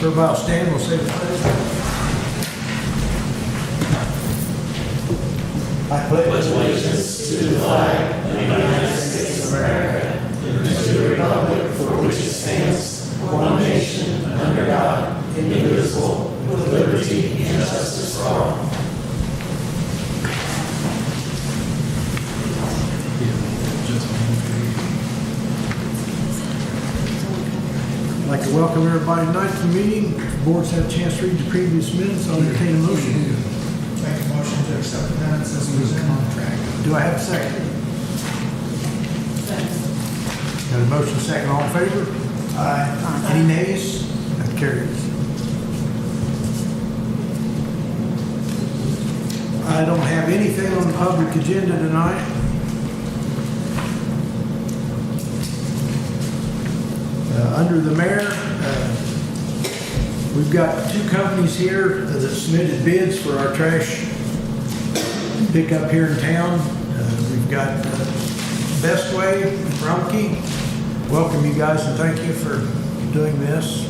Everybody stand, we'll say the pledge. I pledge allegiance to the flag of the United States of America and to the republic for which it stands, one nation, under God, indivisible, with liberty and justice for all. I'd like to welcome everybody tonight to the meeting. If the board's had a chance to read the previous minutes, I'll entertain a motion. Make a motion to accept the minutes as presented. Do I have a second? Got a motion, second, all in favor? Aye. Any nays? That carries. I don't have anything on the public agenda tonight. Under the mayor, we've got two companies here that submitted bids for our trash pickup here in town. We've got Best Way, Rumpke. Welcome you guys and thank you for doing this.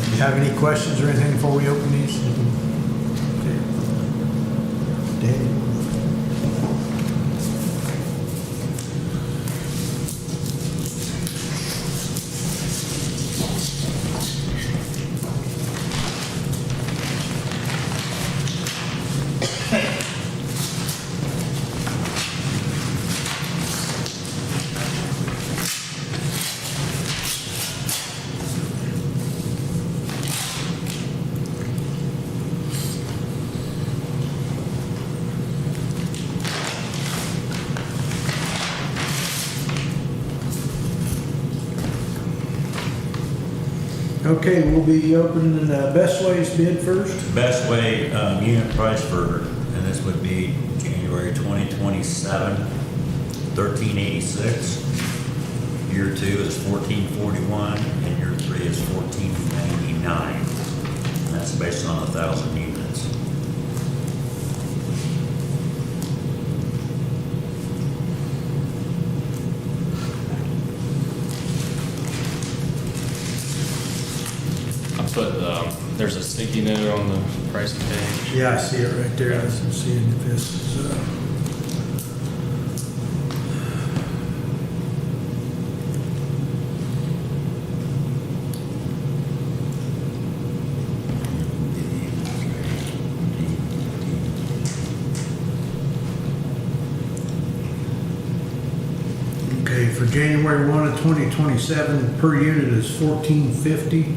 Do you have any questions or anything before we open these? Danny? Okay, we'll be opening Best Way's bid first. Best Way unit price for, and this would be January 2027, $13.86. Year 2 is $14.41, and year 3 is $14.99. And that's based on 1,000 units. But there's a sticky note on the pricing page. Yeah, I see it right there. I was seeing if this is, okay, for January 1 of 2027, per unit is $14.50.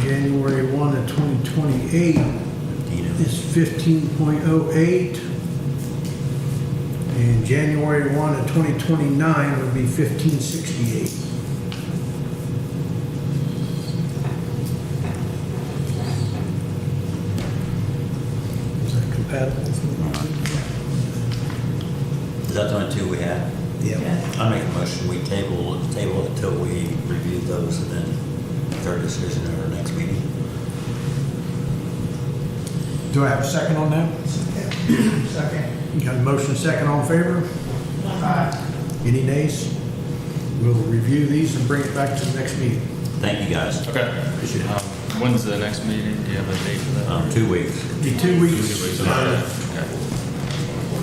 January 1 of 2028 is 15.08. And January 1 of 2029 would be 1568. Is that compatible? Is that the only two we have? Yeah. I make a motion, we table it until we review those and then make our decision at our next meeting. Do I have a second on that? Second. You got a motion, second, all in favor? Aye. Any nays? We'll review these and bring it back to the next meeting. Thank you, guys. Okay. Appreciate it. When's the next meeting? Do you have a date for that? 2 weeks. Be 2 weeks. Okay.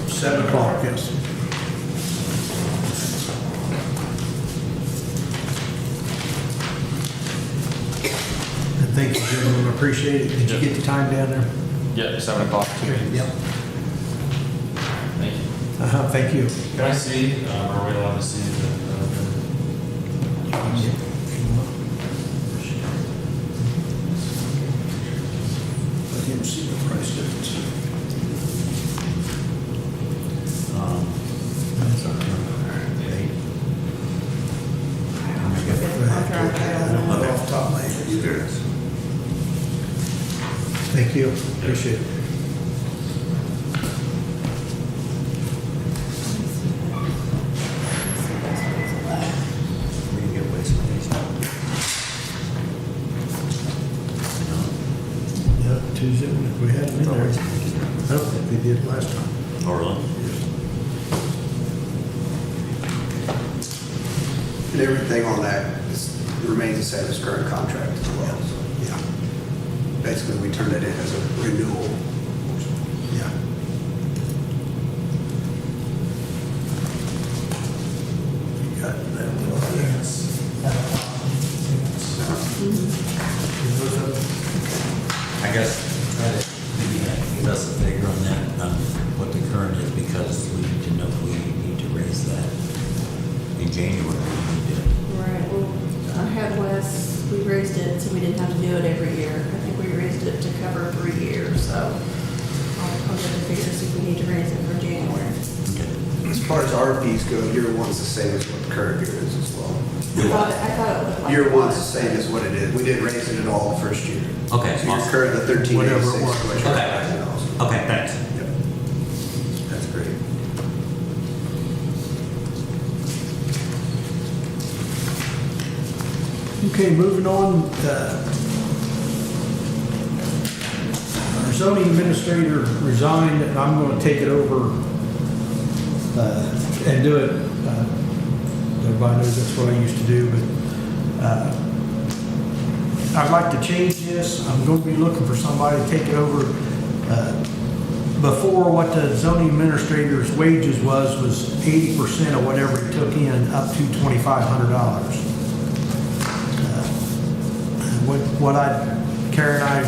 7 o'clock, yes. And thank you, gentlemen, I appreciate it. Did you get the time down there? Yeah, 7 o'clock. Yep. Thank you. Thank you. Can I see, are we allowed to see the? I didn't see the price difference. That's okay. I don't know off the top of my head. Thank you, appreciate it. We can get waste management. Yeah, Tuesday, we had them in there. I don't think they did last time. Orland. And everything on that remains the same as current contract as well. So Yeah, basically, we turned it in as a renewal. yeah. You got that one there. Yes. I guess try to maybe give us a figure on that, what the current is, because we need to know if we need to raise that in January. We need to. Right, well, I had Wes, we raised it, so we didn't have to do it every year. I think we raised it to cover 3 years, so I'll get the figure, see if we need to raise it for January. Okay. As far as our fees go, year one's the same as what the current year is as well. I thought it looked like. Year it one's the was. same as what it is. We didn't raise it at all the first year. Okay, So you're awesome. current at Whatever it 1386. was. what you're Okay. at now, so. Okay, thanks. Yep. That's great. Okay, moving on, our zoning administrator resigned, and I'm gonna take it over, and do it. Everybody knows that's what I used to do, but, I'd like to change this. I'm gonna be looking for somebody to take it over. Before, what the zoning administrator's wages was 80% of whatever he took in, up to $2,500. Karen and I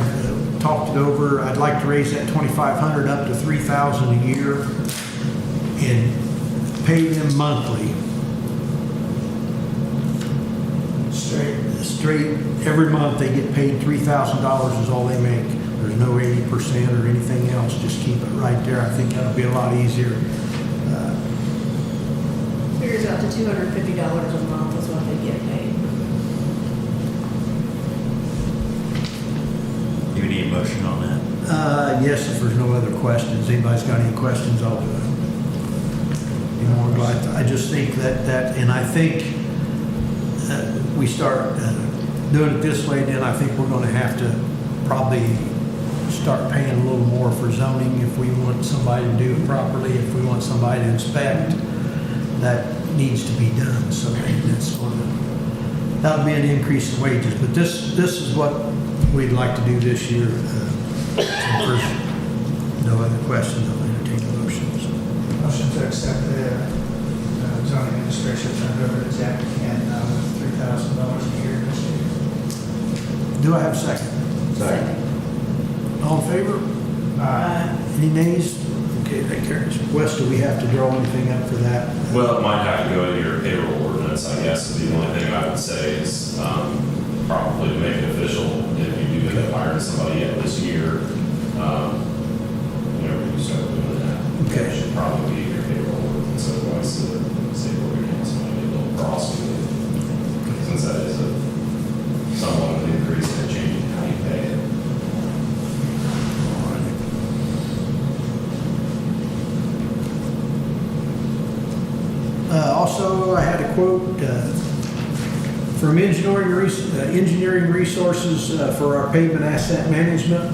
talked it over, I'd like to raise that 2,500 up to 3,000 a year and pay them monthly. Straight, every month they get paid $3,000 is all they make. There's no 80% or anything else, just keep it right there. I think that'll be a lot easier. Figures out to $250 a month is what they get paid. Do you need a motion on that? Yes, if there's no other questions. Anybody's got any questions, I'll be more glad to. I just think that, and I think we start doing it this way, then I think we're gonna have to probably start paying a little more for zoning if we want somebody to do it properly, if we want somebody to inspect. That needs to be done, so that's that'll be an increase in wages. But this is what we'd like to do this year. So first, no other questions, I'll entertain the motions. Motion to accept the zoning administration turned over to Jack and $3,000 a year this year. Do I have a second? Second. All in favor? Any nays? Okay, that carries. Wes, do we have to draw anything up for that? Well, it might have to go into your payroll ordinance, I guess. The only thing I would say is probably to make it official, if you do end up hiring somebody yet this year, whenever you start doing that. Okay. It should probably be in your payroll ordinance, otherwise the state board of accounts might get a little cross with it. Since that is somewhat of an increase in changing how you pay it. Also, I had a quote from Engineering Resources for our pavement asset management.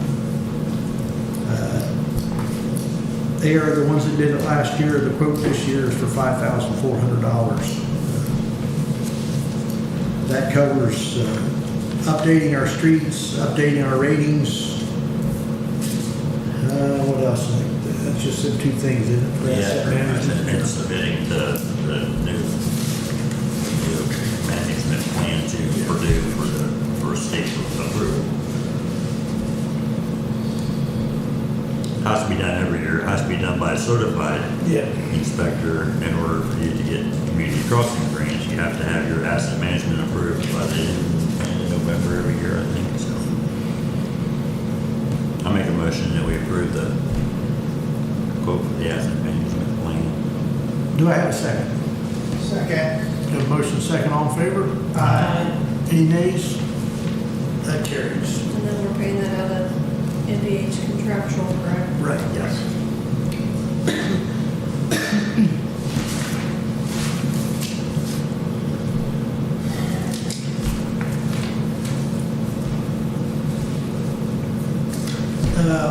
They are the ones that did it last year. The quote this year is for $5,400. That covers updating our streets, updating our ratings. What else? That's just the two things, isn't it? For asset management. And submitting the new management plan to Purdue for state approval. Has to be done every year, has to be done by a certified Yeah. inspector. In order for you to get community crossing grants, you have to have your asset management approved by the end of November every year, I think, so. I'll make a motion that we approve the quote for the asset management plan. Do I have a second? Second. Got a motion second, all in favor? Any nays? That carries. And then we're paying that out of NVH contractual, correct? Right, yes.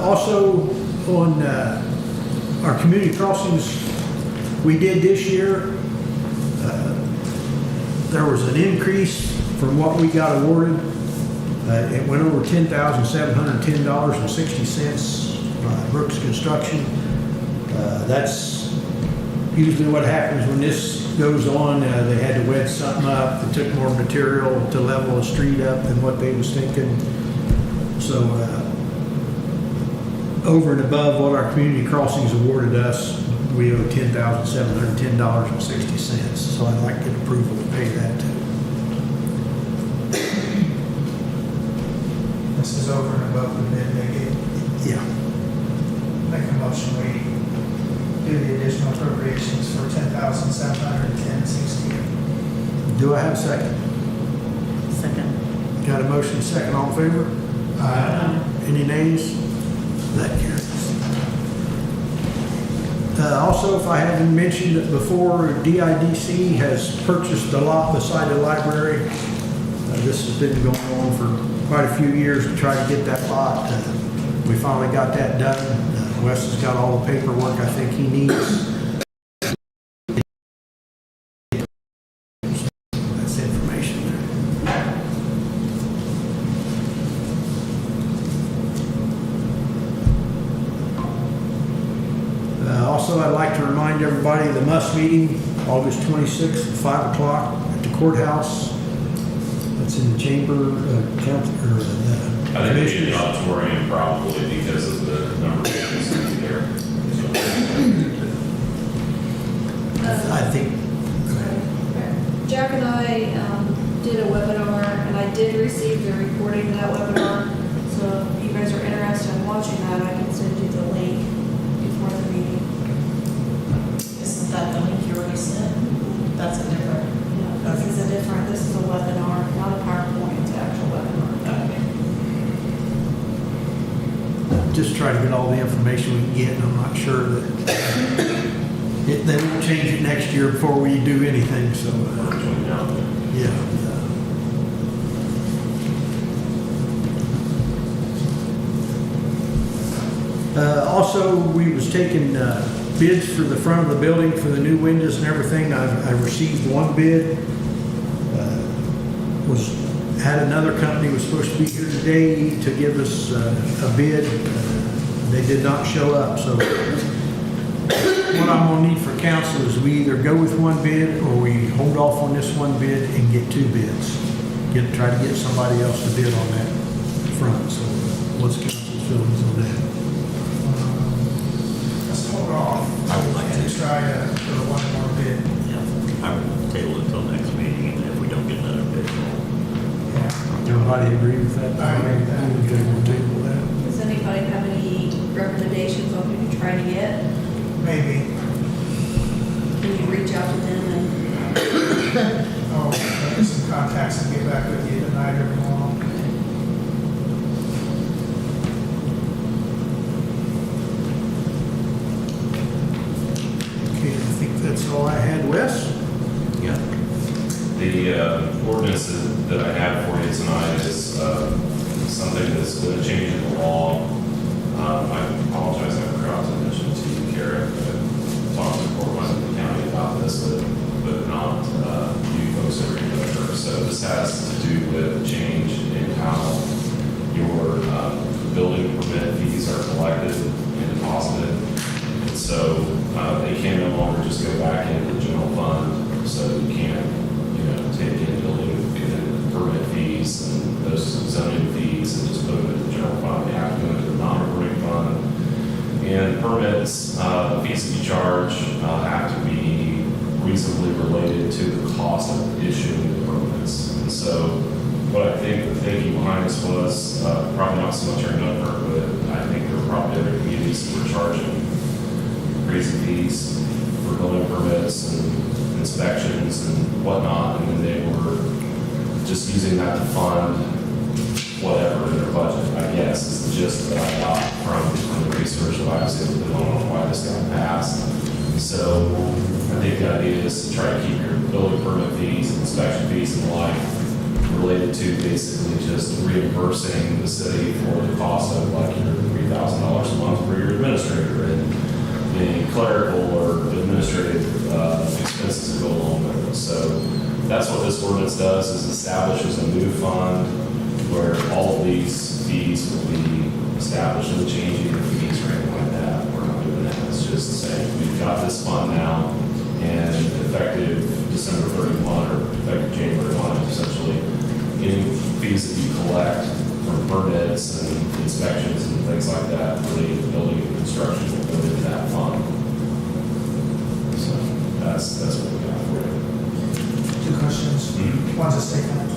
Also, on our community crossings we did this year, there was an increase from what we got awarded, it went over $10,710.60 by Brooks Construction. That's usually what happens when this goes on. They had to wedge something up. It took more material to level a street up than what they was thinking. So over and above what our community crossings awarded us, we owe $10,710.60. So I'd like to get approval to pay that too. This is over and above the bid they gave. Yeah. Make a motion, we do the additional appropriations for $10,710.60. Do I have a second? Second. Got a motion, second, all in favor? Any nays? That carries. Also, if I haven't mentioned it before, DIDC has purchased a lot beside the library. This has been going on for quite a few years to try to get that lot. We finally got that done. Wes has got all the paperwork I think he needs. That's information there. Also, I'd like to remind everybody of the MUS meeting, August 26th, 5 o'clock at the courthouse. That's in the chamber, council, or the I think they should the auditorium probably because of the number of families going to be there. I think, Jack and I did a webinar, and I did receive the recording of that webinar. So if you guys are interested in watching that, I can send you the link before the meeting. Isn't that the link you already sent? That's a different. This is a webinar, not a PowerPoint, it's an actual webinar. just try to get all the information we can get, and I'm not sure that they won't change it next year before we do anything, so, Between now and then. yeah. Also, we was taking bids for the front of the building for the new windows and everything. I received one bid. Had another company was supposed to be here today to give us a bid. They did not show up, so what I'm gonna need for council is we either go with one bid or we hold off on this one bid and get two bids. Try to get somebody else to bid on that front, so what's council's feelings on that? Let's hold off I would like and to. try to do one more bid. Yeah, I would table it till next meeting, and if we don't get another bid, Yeah. Everybody agree with that? I agree with that. Okay, we'll table that. Does anybody have any recommendations on who to try to get? Maybe. Can you reach out to them and, I'll make some contacts and get back with you tonight or tomorrow. Okay, I think that's all I had, Wes? yeah. The ordinance that I have for you tonight is something that's going to change in the law. I apologize, I forgot to mention to you, Kara, I talked to Portland and the county about this, but not you folks over here. So this has to do with a change in how your building permit fees are collected and deposited. And so they can no longer just go back into the general fund, so you can't take in building permit fees and those zoning fees and just put them in the general fund. They have to go into the non-reporting fund. And permits, fees that you charge have to be reasonably related to the cost of issuing the permits. And so what I think the thinking behind this was, probably not so much our number, but I think there were probably other communities that were charging crazy fees for building permits and inspections and whatnot, and then they were just using that to fund whatever in their budget, I guess, is the gist that I got from the research that I was able to do on why this got passed. So I think the idea is to try to keep your building permit fees, inspection fees, and the like related to basically just reimbursing the city for the cost of like your $3,000 a month for your administrator and any clerical or administrative expenses that go along with it. So that's what this ordinance ordinance does is establishes a new fund where all of these fees will be established, no changing the fees or anything like that. We're not doing that. It's just saying, we've got this fund now, and effective December 31 or effective January 1, essentially, any fees that you collect from permits and inspections and things like that related to building and construction will go into that fund. So that's what we got for you. 2 questions. Mhm. One's a statement.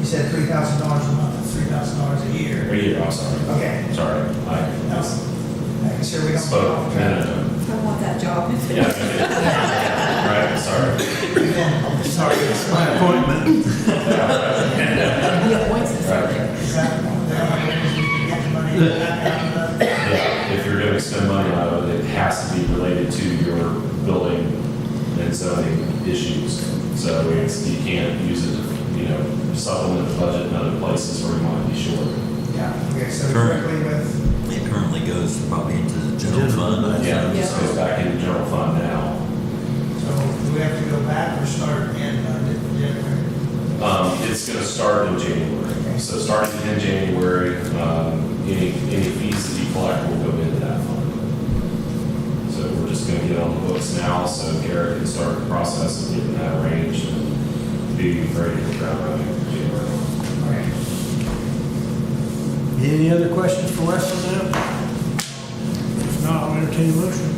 You said $3,000 a month, $3,000 a year. Or you, I'm sorry. Okay. Sorry. I just Making sure we don't. spoke. No. I want that job. Yeah. Right, sorry. Sorry, it's my appointment. He appoints us. Right. Exactly. Get the money back out of the. Yeah, if you're gonna spend money out of it, it has to be related to your building and zoning issues. So you can't use it to, supplement the budget in other places where you might be short. Yeah, okay, so Current. directly with, It currently goes probably into the general fund. I Yeah, it think. just goes back into general fund now. so do we have to go back or start in January? It's gonna start in January. So starting in January, any fees that you collect will go into that fund. So we're just gonna get on the books now, so Garrett can start the process of getting that arranged and be ready to hit ground running in January. Okay. Any other questions for Wes on that? If not, I'll entertain a motion.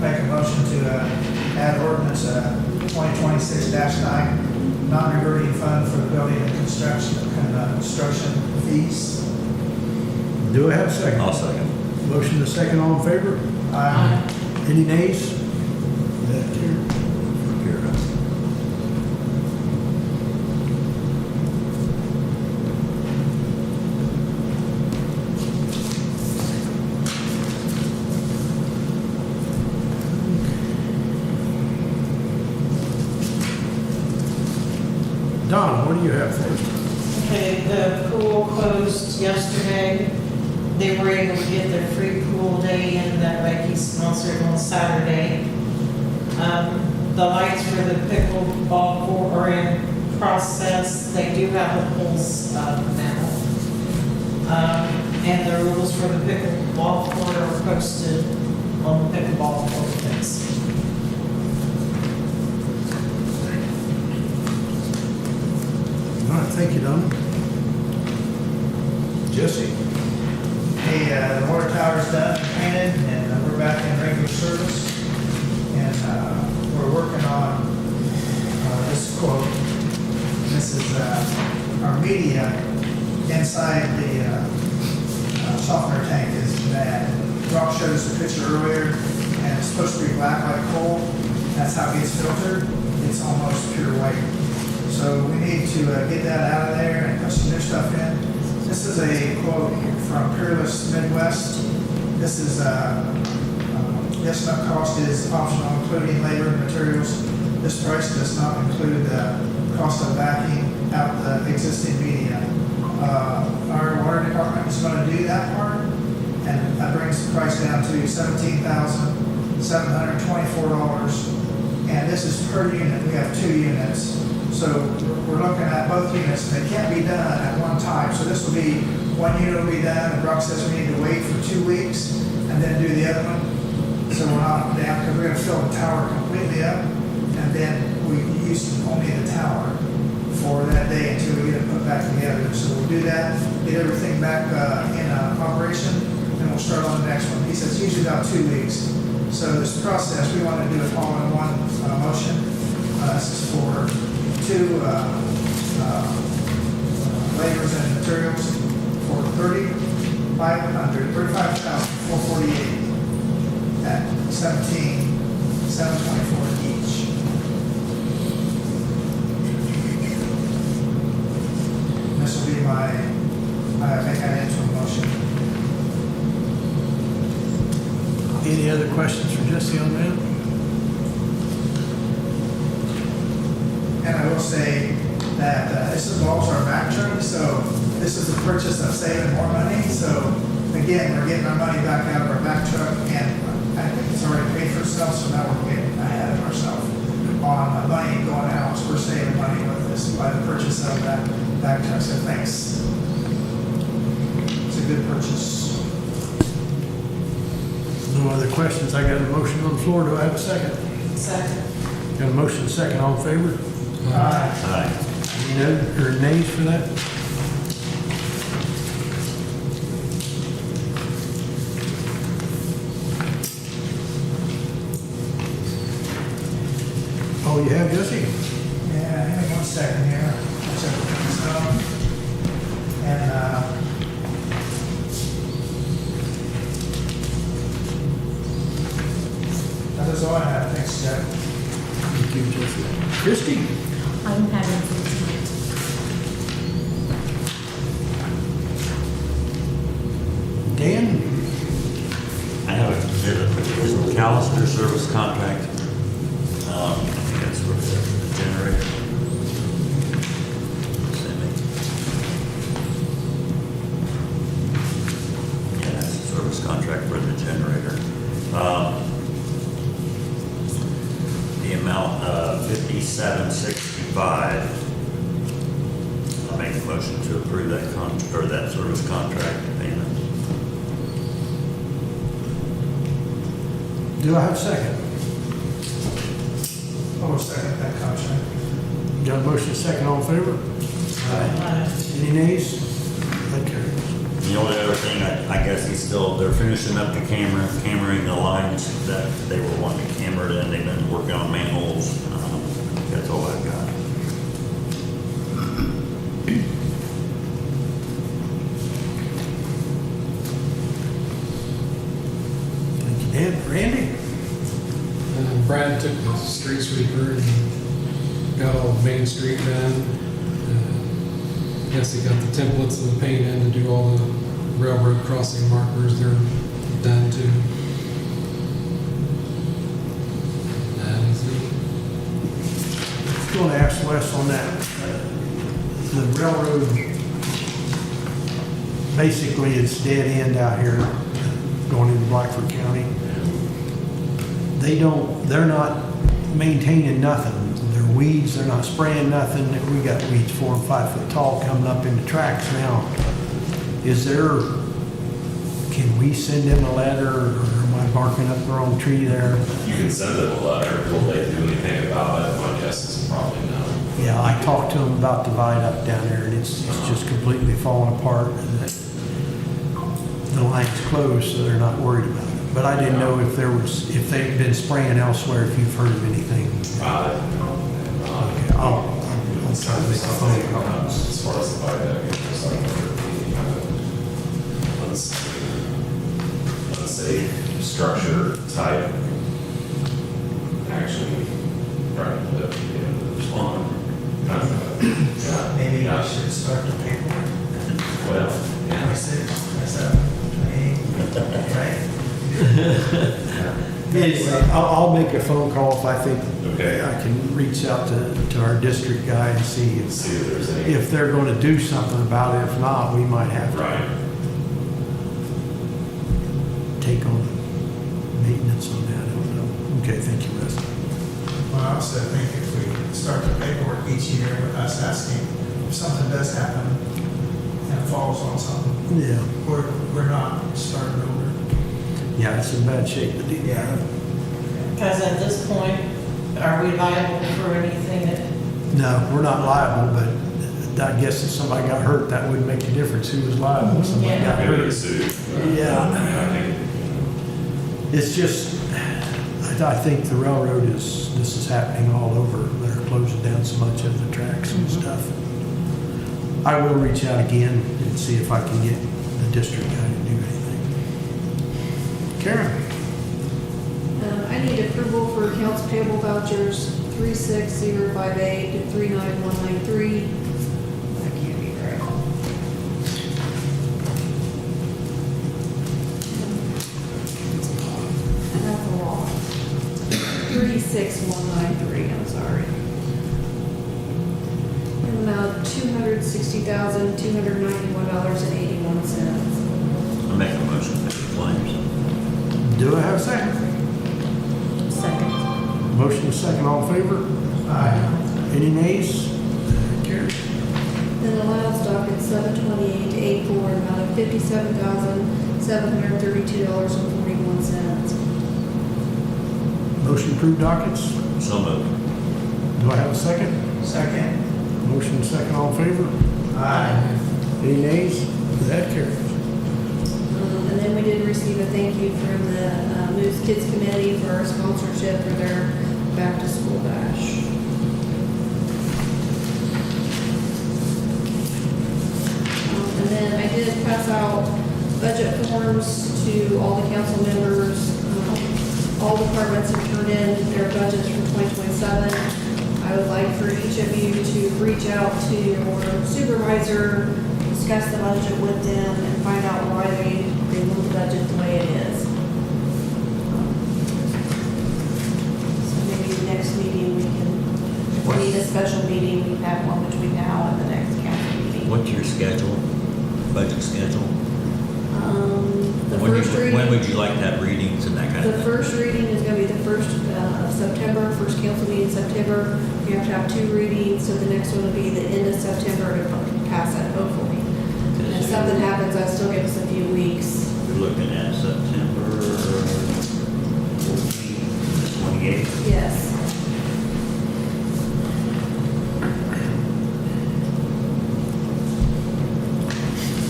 Make a motion to add ordinance 2026-9, non-reverting fund for the building and construction fees. Do I have a second? I'll second. Motion to second, all in favor? Aye. Any nays? That carried. Here, Don, what do you have for us? Okay, the pool closed yesterday. They were able to get their free pool day in that Becky sponsored on Saturday. The lights for the pickleball court are in process. They do have the poles now. And the rules for the pickleball court are posted on the pickleball court things. All right, thank you, Don. Jesse? Hey, the water tower's done, painted, and we're back in regular service. And we're working on this quote. This is our media inside the softener tank is bad. Rob showed us a picture earlier, and it's supposed to be black like coal. That's how it gets filtered. It's almost pure white. So we need to get that out of there and put some new stuff in. This is a quote from Peerless Midwest. This is, the estimate cost is optional, including labor and materials. This price does not include the cost of backing out the existing media. Our water department is going to do that part, and that brings the price down to $17,724. And this is per unit. We have 2 units. So we're looking at both units, and they can't be done at one time. So this will be, one unit will be done, and Brock says we need to wait for 2 weeks and then do the other one. So we're not down, because we're gonna fill the tower completely up, and then we use only the tower for that day until we get it put back together. So we'll do that, get everything back in operation, and we'll start on the next one. He says usually about 2 weeks. So this process, we want to do it all in one motion. This is for 2 labors and materials for $35,448 at $17,724 each. This will be my, I make that into a motion. Any other questions for Jesse on that? And I will say that this involves our back truck, so this is the purchase of saving more money. So again, we're getting our money back out of our back truck, and I think it's already paid for itself, so now we're getting ahead of ourselves. on money going out, so we're saving money with this by the purchase of that truck, so thanks. It's a good purchase. No other questions? I got a motion on the floor. Do I have a second? Second. Got a motion, second, all in favor? Aye. Any no, or nays for that? Oh, you have, Jesse? Yeah, hang on 1 second here. I'll check this out. And, that is all I have. Thanks, Jeff. Thank you, Jesse. Christie? I'm having some Dan? I have a McAllister service contract. I think that's for the generator. Yeah, that's a service contract for the generator. The amount of $57.65. I'll make a motion to approve that or that service contract payment. Do I have a second? Oh, second that contract. Got a motion, second, all in favor? Any nays? That carries. The only other thing, I guess they're finishing up the cammering the lines that they were wanting to camera it in. They've been working on manholes. That's all I've got. Thank you, Dan. Randy? Brad took the street sweeper and got all of Main Street done. Guess he got the templates and the paint in to do all the railroad crossing markers. They're done too. That is it. I was going to ask Wes on that. The railroad, basically it's dead end out here going into Blackford County. They're not maintaining nothing. They're weeds, they're not spraying nothing. We got weeds 4 and 5 foot tall coming up in the tracks now. Can we send them a letter, or am I barking up the wrong tree there? You can send them a letter. Will they do anything about it? My guess is probably no. Yeah, I talked to them about the viaduct down there, and it's just completely falling apart, and the line's closed, so they're not worried about it. But I didn't know if they've been spraying elsewhere, if you've heard of anything. Okay, I'll try to make a phone call. As far as the viaduct, it's like unsafe structure type action. Trying to put it in the respond. Maybe I should start the paperwork. Well, yeah. 26, 27, 28, right? Anyway, I'll make a phone call if I think Okay. I can reach out to our district guy and see See if there's any. if they're going to do something about it. If not, we might have to Right. take on maintenance on that. I don't know. Okay, thank you, Wes. Well, I also think if we start the paperwork each year with us asking if something does happen and it falls on something, Yeah. we're not starting over. Yeah, it's in bad shape, but Yeah. Because at this point, are we liable for anything that, no, we're not liable, but I guess if somebody got hurt, that wouldn't make a difference who was liable if somebody Yeah. got Maybe hurt. it's sued. Yeah. I think It's just, I think the railroad this is happening all over. They're closing down so much of the tracks and stuff. I will reach out again and see if I can get the district guy to do anything. Karen? I need approval for accounts payable vouchers 36058 to 39193. That can't be right. That's a lot. 36193, I'm sorry. And amount of $260,291.81. I'll make a motion to pay the claims. Do I have a second? second. Motion is second, all in favor? Aye. Any nays? Carries. Then allows docket 728 to 84, amount of $57,732.41. Motion approved dockets. So moved. Do I have a second? Second. Motion is second, all in favor? Aye. Any nays? That carries. And then we did receive a thank you from the Moose Kids Committee for our sponsorship for their back-to-school bash. And then I did pass out budget forms to all the council members. All departments have turned in their budgets for 2027. I would like for each of you to reach out to your supervisor, discuss the budget with them, and find out why they want the budget the way it is. So maybe the next meeting, we can, if we need a special meeting, we can have one between now and the next council meeting. What's your schedule, budget schedule? The When first reading. when would you like to have readings and that kind of The thing? first reading is gonna be the first of September, first council meeting in September. We have to have 2 readings, so the next one will be the end of September to pass it, hopefully. And if something happens, I'll still give us a few weeks. We're looking at September 28th. Yes.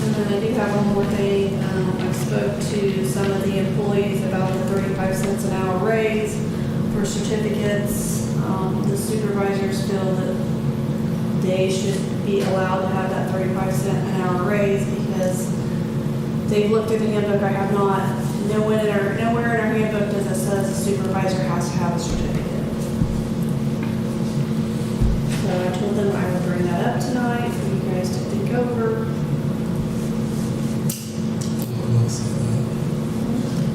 And then I do have one more thing. I spoke to some of the employees about the 35 cents an hour raise for certificates. The supervisors feel that they should be allowed to have that 35 cent an hour raise because they've looked at the handbook. I have not, nowhere in our handbook does it says a supervisor has to have a certificate. So I told them I would bring that up tonight for you guys to think over. We'll say that.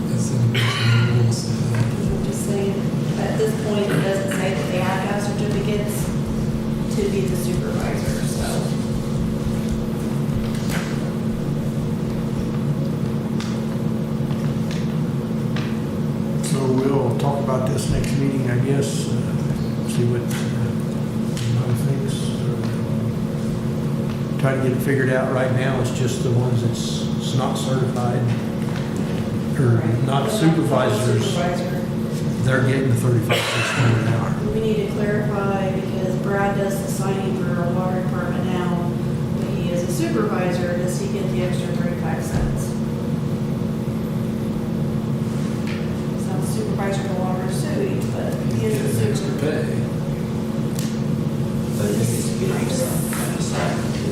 That's in the person, we'll say that. I'm just saying, at this point, it doesn't say that they have to have certificates to be the supervisor, so. So we'll talk about this next meeting, I guess, see what everybody thinks. Try to get it figured out. Right now, it's just the ones that's not certified, or not supervisors, Supervisor. they're getting the 35 cents an hour. We need to clarify, because Brad does the signing for our water department now, but he is a supervisor, does he get the extra 35 cents? He's not the supervisor of the water sewage, but he Get is an a extra supervisor. pay.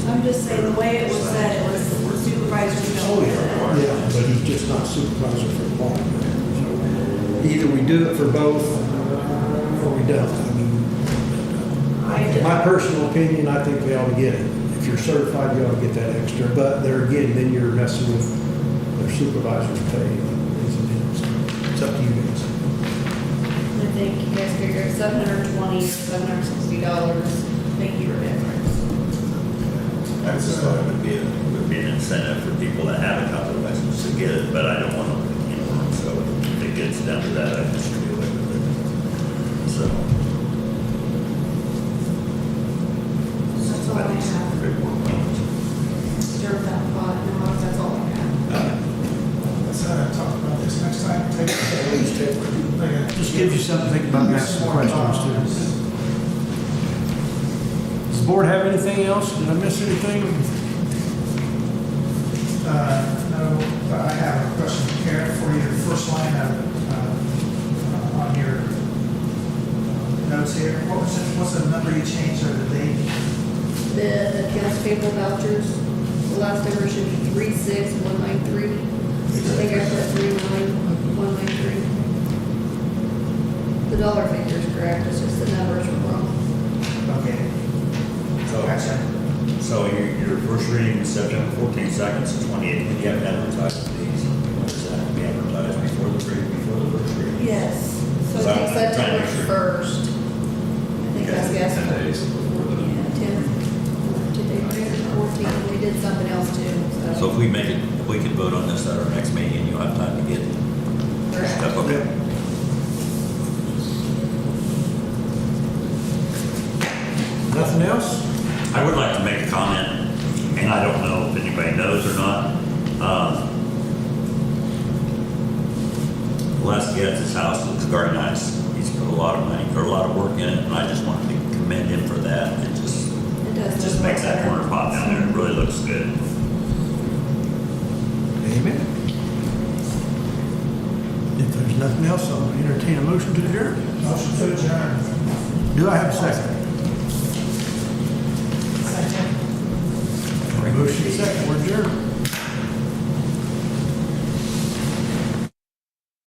I'm just saying, the way it was said, it was supervisor. Yeah, but he's just not supervisor for the water. Either we do it for both, or we don't. I mean, my personal opinion, I think they ought to get it. If you're certified, you ought to get that extra, but there again, then you're messing with their supervisor's pay. It's up to you guys. I think you guys figure $720 or $760 make your difference. I just thought it would be an incentive for people that have a couple of licenses to get it, but I don't want to, so if it gets down to that, I just do away with it. So. That's all I have. Stir that pot, no, that's all I have. Let's talk about this next time. Take it. Okay. Just gives you something to think about and ask some questions too. Does the board have anything else? Did I miss anything? No, but I have a question, Karen, for your first line of, on your notes here. What's the number you changed or the date? The accounts payable vouchers, the last number should be 36193. I think I put 39193. The dollar figure is correct, it's just the numbers were wrong. Okay. Gotcha. So your first reading is September 14 seconds to 28th, and you have to advertise these. What does that have to be advertised before the first reading? Yes, so So I think I'm trying to September make sure. 1st. I think that's yes. 10 days before the. Yeah, 10, today, 14, we did something else too, So if we make it, if we could vote on this at our next meeting, you'll have time to get Correct. stuff, okay? nothing else? I would like to make a comment, and I don't know if anybody knows or not. Les Getz's house looks very nice. He's put a lot of money, or a lot of work in it, and I just wanted to commend him for that. It It does. just makes that corner pop down there. It really looks good. Amen. If there's nothing else, I'll entertain a motion to adjourn. Motion to adjourn. Do I have a second? Second. Motion second, we're adjourned.